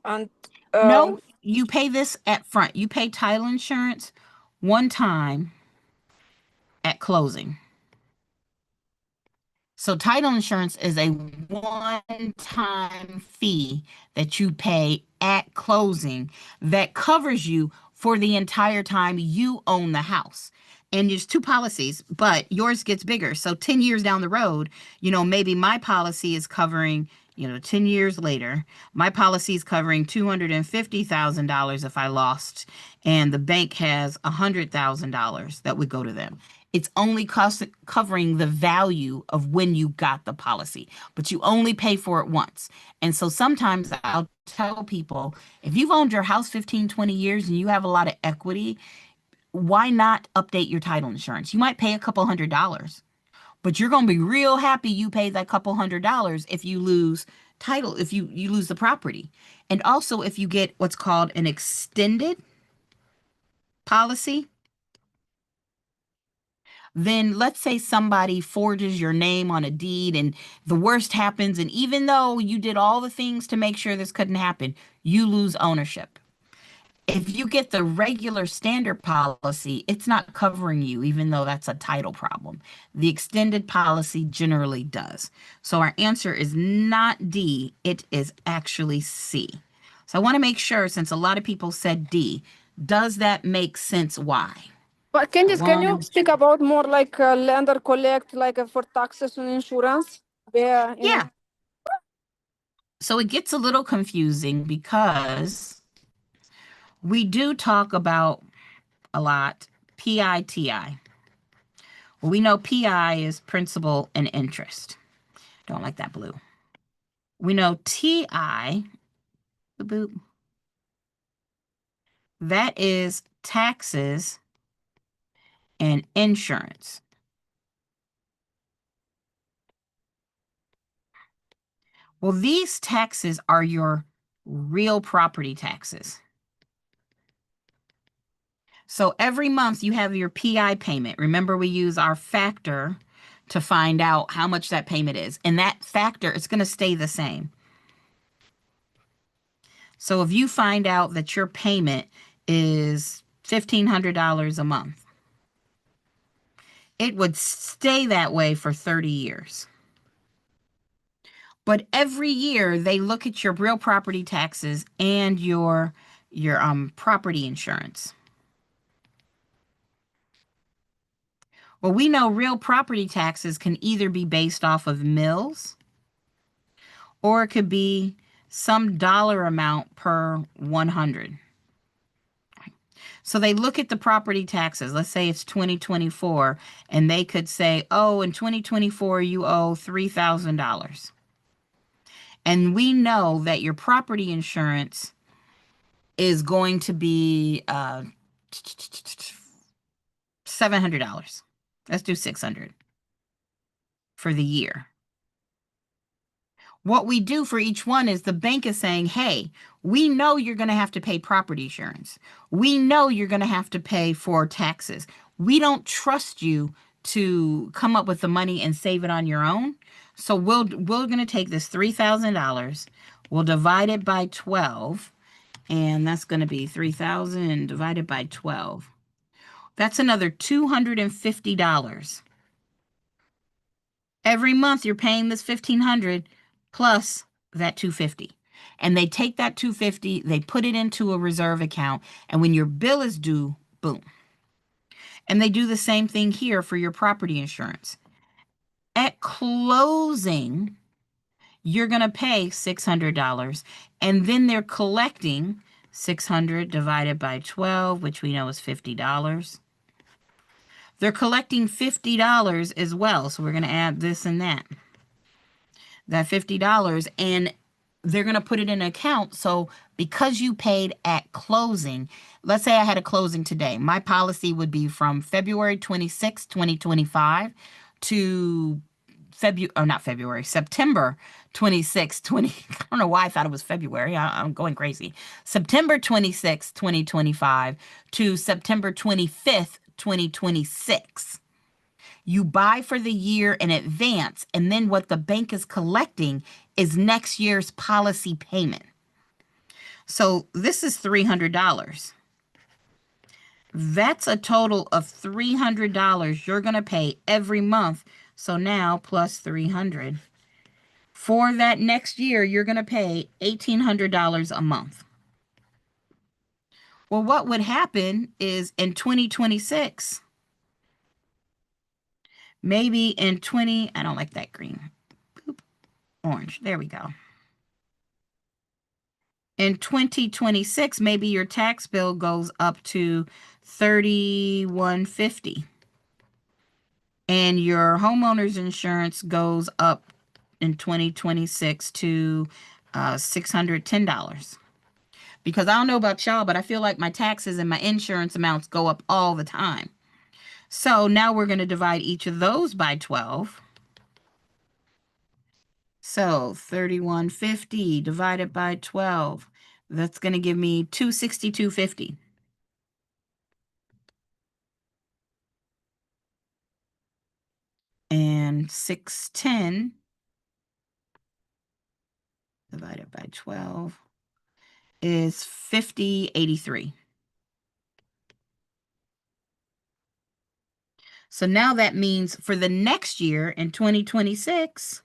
and No, you pay this at front. You pay title insurance one time at closing. So title insurance is a one-time fee that you pay at closing that covers you for the entire time you own the house. And there's two policies, but yours gets bigger. So 10 years down the road, maybe my policy is covering, 10 years later, my policy is covering $250,000 if I lost, and the bank has $100,000 that would go to them. It's only covering the value of when you got the policy, but you only pay for it once. And so sometimes I'll tell people, if you've owned your house 15, 20 years and you have a lot of equity, why not update your title insurance? You might pay a couple $100, but you're going to be real happy you paid that couple $100 if you lose title, if you lose the property. And also if you get what's called an extended policy, then let's say somebody forges your name on a deed and the worst happens. And even though you did all the things to make sure this couldn't happen, you lose ownership. If you get the regular standard policy, it's not covering you, even though that's a title problem. The extended policy generally does. So our answer is not D, it is actually C. So I want to make sure, since a lot of people said D, does that make sense? Why? but can you speak about more like lender collect like for taxes and insurance? Yeah. So it gets a little confusing because we do talk about a lot PITI. Well, we know PI is principal and interest. Don't like that blue. We know TI, boop, boop, that is taxes and insurance. Well, these taxes are your real property taxes. So every month you have your PI payment. Remember, we use our factor to find out how much that payment is. And that factor is going to stay the same. So if you find out that your payment is $1,500 a month, it would stay that way for 30 years. But every year they look at your real property taxes and your property insurance. Well, we know real property taxes can either be based off of mills, or it could be some dollar amount per 100. So they look at the property taxes. Let's say it's 2024, and they could say, oh, in 2024, you owe $3,000. And we know that your property insurance is going to be $700. Let's do $600 for the year. What we do for each one is the bank is saying, hey, we know you're going to have to pay property insurance. We know you're going to have to pay for taxes. We don't trust you to come up with the money and save it on your own. So we're going to take this $3,000. We'll divide it by 12. And that's going to be 3,000 divided by 12. That's another $250. Every month you're paying this $1,500 plus that $250. And they take that $250, they put it into a reserve account, and when your bill is due, boom. And they do the same thing here for your property insurance. At closing, you're going to pay $600. And then they're collecting 600 divided by 12, which we know is $50. They're collecting $50 as well. So we're going to add this and that. That $50, and they're going to put it in an account. So because you paid at closing, let's say I had a closing today, my policy would be from February 26, 2025 to September 26, I don't know why I thought it was February. I'm going crazy. September 26, 2025 to September 25th, 2026. You buy for the year in advance, and then what the bank is collecting is next year's policy payment. So this is $300. That's a total of $300 you're going to pay every month. So now plus 300. For that next year, you're going to pay $1,800 a month. Well, what would happen is in 2026, maybe in I don't like that green. Boop. Orange. There we go. In 2026, maybe your tax bill goes up to $3,150. And your homeowner's insurance goes up in 2026 to $610. Because I don't know about y'all, but I feel like my taxes and my insurance amounts go up all the time. So now we're going to divide each of those by 12. So $3,150 divided by 12. That's going to give me $262.50. And 610 divided by 12 is $50.83. So now that means for the next year in 2026,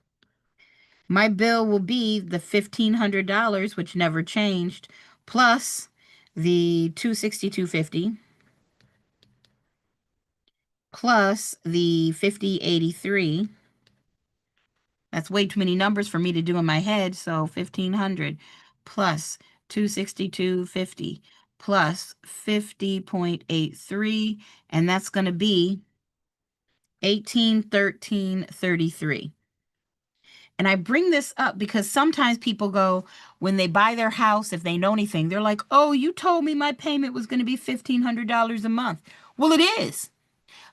my bill will be the $1,500, which never changed, plus the $262.50, plus the $50.83. That's way too many numbers for me to do in my head. So 1,500 plus 262.50 plus 50.83, and that's going to be 1813.33. And I bring this up because sometimes people go, when they buy their house, if they know anything, they're like, oh, you told me my payment was going to be $1,500 a month. Well, it is.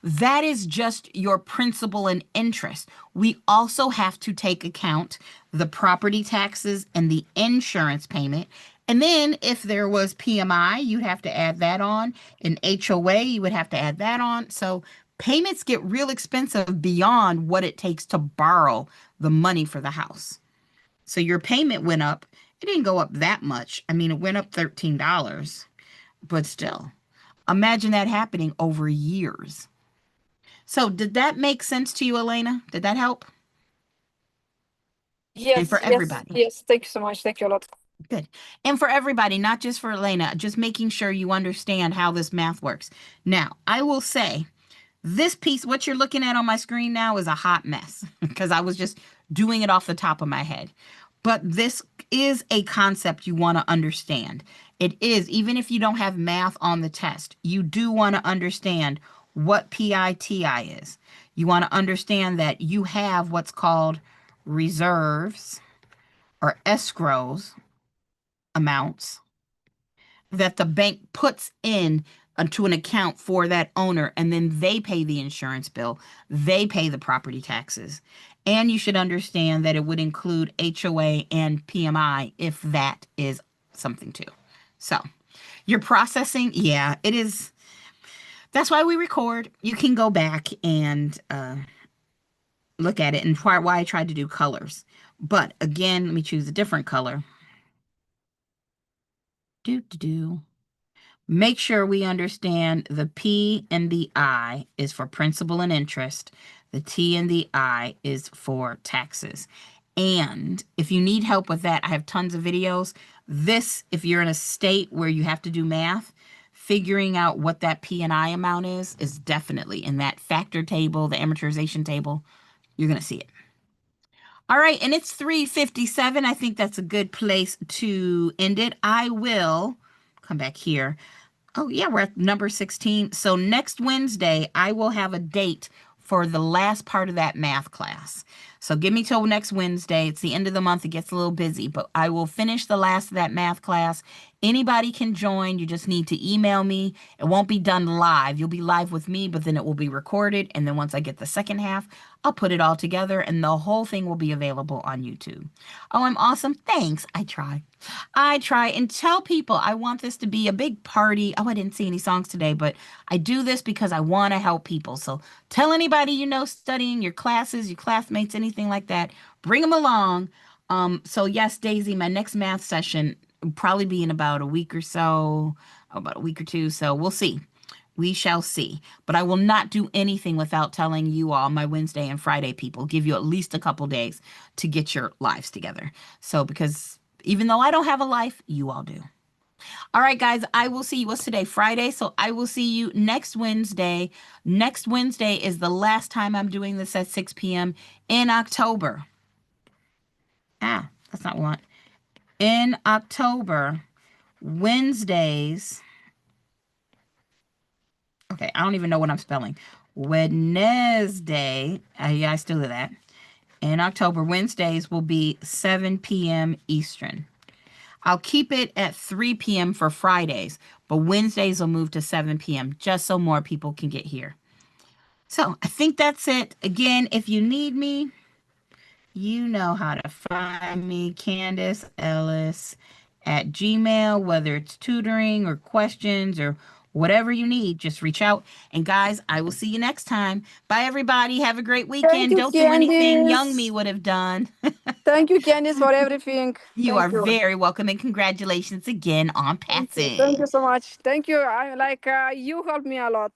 That is just your principal and interest. We also have to take account the property taxes and the insurance payment. And then if there was PMI, you'd have to add that on. An HOA, you would have to add that on. So payments get real expensive beyond what it takes to borrow the money for the house. So your payment went up. It didn't go up that much. I mean, it went up $13, but still, imagine that happening over years. So did that make sense to you, Elena? Did that help? Yes. And for everybody. Yes. Thank you so much. Thank you a lot. Good. And for everybody, not just for Elena, just making sure you understand how this math works. Now, I will say this piece, what you're looking at on my screen now, is a hot mess because I was just doing it off the top of my head. But this is a concept you want to understand. It is, even if you don't have math on the test, you do want to understand what PITI is. You want to understand that you have what's called reserves or escrows amounts that the bank puts in to an account for that owner, and then they pay the insurance bill, they pay the property taxes. And you should understand that it would include HOA and PMI if that is something too. So your processing, yeah, it is. That's why we record. You can go back and look at it, and why I tried to do colors. But again, let me choose a different color. Make sure we understand the P and the I is for principal and interest. The T and the I is for taxes. And if you need help with that, I have tons of videos. This, if you're in a state where you have to do math, figuring out what that P and I amount is definitely in that factor table, the amortization table. You're going to see it. All right, and it's 3:57. I think that's a good place to end it. I will come back here. Oh, yeah, we're at number 16. So next Wednesday, I will have a date for the last part of that math class. So give me till next Wednesday. It's the end of the month. It gets a little busy, but I will finish the last of that math class. Anybody can join. You just need to email me. It won't be done live. You'll be live with me, but then it will be recorded. And then once I get the second half, I'll put it all together and the whole thing will be available on YouTube. Oh, I'm awesome. Thanks. I try and tell people I want this to be a big party. Oh, I didn't see any songs today, but I do this because I want to help people. So tell anybody you know studying, your classes, your classmates, anything like that, bring them along. So yes, Daisy, my next math session will probably be in about a week or so, about a week or two. So we'll see. We shall see. But I will not do anything without telling you all, my Wednesday and Friday people, give you at least a couple days to get your lives together. So because even though I don't have a life, you all do. All right, guys, I will see you. What's today? Friday. So I will see you next Wednesday. Next Wednesday is the last time I'm doing this at 6 p.m. in October. That's not one. In October, Wednesdays. Okay, I don't even know what I'm spelling. Wednesday. Yeah, I still do that. In October, Wednesdays will be 7 p.m. Eastern. I'll keep it at 3 p.m. for Fridays, but Wednesdays will move to 7 p.m. just so more people can get here. So I think that's it. Again, if you need me, you know how to find me, Candace Ellis at Gmail, whether it's tutoring or questions or whatever you need, just reach out. And guys, I will see you next time. Bye, everybody. Have a great weekend. you, Don't do anything Candice. young me would have done. Thank you, Candice, for everything. You Thank are very welcome, and congratulations again on passing. Thank you so much. Thank you. You helped me a lot.